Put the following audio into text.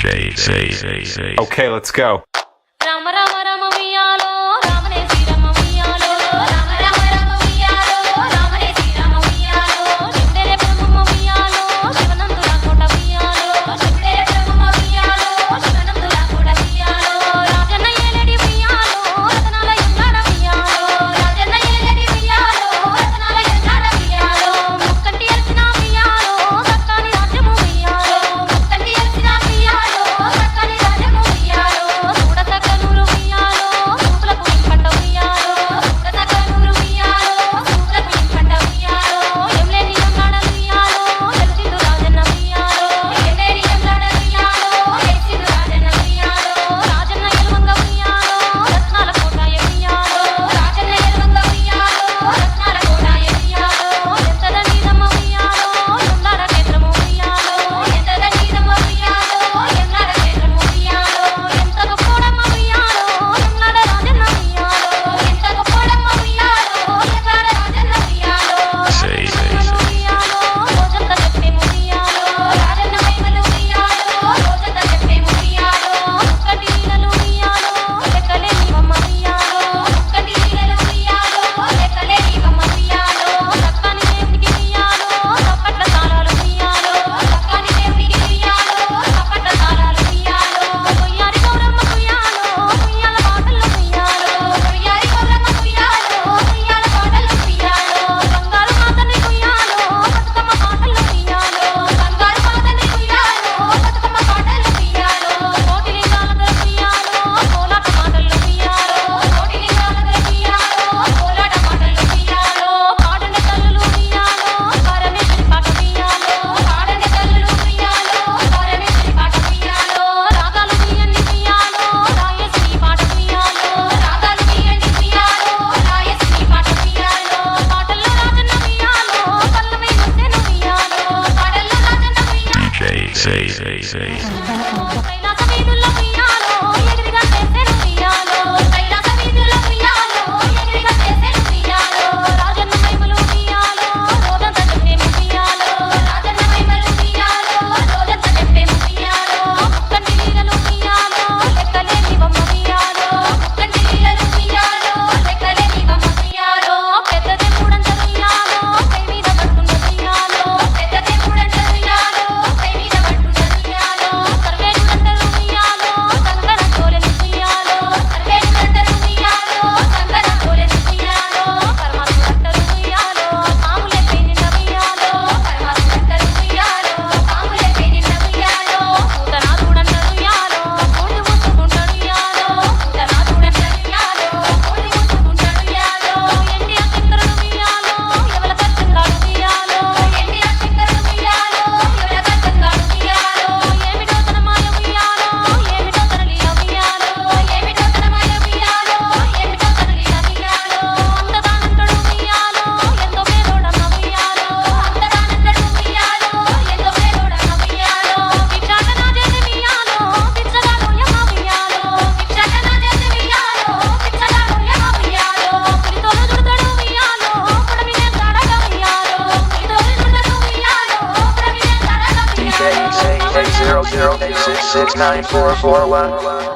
Okay, let's go. Rama Rama Rama Miyalo, Ramane Sri Rama Miyalo, Rama Rama Rama Miyalo, Ramane Sri Rama Miyalo, Shivdere Brahma Miyalo, Shivanandula Kota Miyalo, Shivdere Brahma Miyalo, Shivanandula Kota Miyalo, Rajanna Yeledi Miyalo, Ratnala Yangara Miyalo, Rajanna Yeledi Miyalo, Ratnala Yangara Miyalo, Mukkanti Archana Miyalo, Sakkani Rajyamu Miyalo, Mukkanti Archana Miyalo, Sakkani Rajyamu Miyalo, Sudasakanuru Miyalo, Supulaku Impanda Miyalo, Sudasakanuru Miyalo, Supulaku Impanda Miyalo, Yemleni Yamlada Miyalo, Yelsindu Rajanna Miyalo, Yemleni Yamlada Miyalo, Yelsindu Rajanna Miyalo, Rajanna Yelvanga Miyalo, Ratnala Kotaya Miyalo, Rajanna Yelvanga Miyalo, Ratnala Kotaya Miyalo, Entada Needamma Miyalo, Yamlada Kshetramu Miyalo, Entada Needamma Miyalo, Yamlada Kshetramu Miyalo, Enta Goppodamma Miyalo, Yamlada Rajanna Miyalo, Enta Goppodamma Miyalo, Yamlada Rajanna Miyalo, Rajanna Miyalo, Rojanta Cheppemu Miyalo, Rajanna Maimalu Miyalo, Rojanta Cheppemu Miyalo, Mukkati Leelalu Miyalo, Lekkaleni Vamma Miyalo, Mukkati Leelalu Miyalo, Lekkaleni Vamma Miyalo, Sakkani Devudiki Miyalo, Sappatla Taalalu Miyalo, Sakkani Devudiki Miyalo, Sappatla Taalalu Miyalo, Koyyari Gauramma Miyalo, Muyyala Paatalu Miyalo, Koyyari Gauramma Miyalo, Muyyala Paatalu Miyalo, Bangaru Maatani Miyalo, Batukama Paatalu Miyalo, Bangaru Maatani Miyalo, Batukama Paatalu Miyalo, Kotilingaladara Miyalo, Kolata Maatalu Miyalo, Kotilingaladara Miyalo, Kolata Maatalu Miyalo, Paadane Tallulu Miyalo, Parameshwari Paata Miyalo, Paadane Tallulu Miyalo, Parameshwari Paata Miyalo, Ragalu Miyanni Miyalo, Rayasri Paata Miyalo, Ragalu Miyanni Miyalo, Rayasri Paata Miyalo, Paatallo Rajanna Miyalo, Pallami Mussenu Miyalo, Paatallo Rajanna Miyalo, Kailasa వీధుల్లో ఉయ్యాలో, ఎగిరిగా చేసెను ఉయ్యాలో, కైలాస వీధుల్లో ఉయ్యాలో, ఎగిరిగా చేసెను ఉయ్యాలో, రాజన్న మైమలు ఉయ్యాలో, రోజంతా చెప్పేము ఉయ్యాలో, రాజన్న మైమలు ఉయ్యాలో, రోజంతా చెప్పేము ఉయ్యాలో, ముక్కంటి లీలలు ఉయ్యాలో, లెక్కలేని బొమ్మ ఉయ్యాలో, ముక్కంటి లీలలు ఉయ్యాలో, లెక్కలేని బొమ్మ ఉయ్యాలో, పెద్దదే మూడంత ఉయ్యాలో, పై మీద పడుకున్న ఉయ్యాలో, పెద్దదే మూడంత ఉయ్యాలో, పై మీద పడుకున్న ఉయ్యాలో, సర్వేషుడందరూ ఉయ్యాలో, సంగన తోలెను ఉయ్యాలో, సర్వేషుడందరూ ఉయ్యాలో, సంగన తోలెను ఉయ్యాలో, పరమాత్ముడందరూ ఉయ్యాలో, పాములే పేనిన ఉయ్యాలో, పరమాత్ముడందరూ ఉయ్యాలో, పాములే పేనిన ఉయ్యాలో, పూతనాథుడందరూ ఉయ్యాలో, పూడి ముట్టుకుంటాడు ఉయ్యాలో, పూతనాథుడందరూ ఉయ్యాలో, పూడి ముట్టుకుంటాడు ఉయ్యాలో, ఎండి అశంకరుడు ఉయ్యాలో, ఎవల కచ్చంగాడు ఉయ్యాలో, ఎండి అశంకరుడు ఉయ్యాలో, ఎవల కచ్చంగాడు ఉయ్యాలో, ఏమిటో తన మాయ ఉయ్యాలో, ఏమిటో తన లీల ఉయ్యాలో, ఏమిటో తన మాయ ఉయ్యాలో, ఏమిటో తన లీల ఉయ్యాలో, అంతదానందడు ఉయ్యాలో, ఎంతో పేదోడమ్మ ఉయ్యాలో, అంతదానందడు ఉయ్యాలో, ఎంతో పేదోడమ్మ ఉయ్యాలో, భిక్షాటన చేసి ఉయ్యాలో, భిక్షగాడు యమ్మ ఉయ్యాలో, భిక్షాటన చేసి ఉయ్యాలో, భిక్షగాడు యమ్మ ఉయ్యాలో, పులితోలు చుడతాడు ఉయ్యాలో, పుడమినే తాడగా ఉయ్యాలో, పులితోలు చుడతాడు ఉయ్యాలో, పుడమినే తాడగా ఉయ్యాలో, DJ 80086694441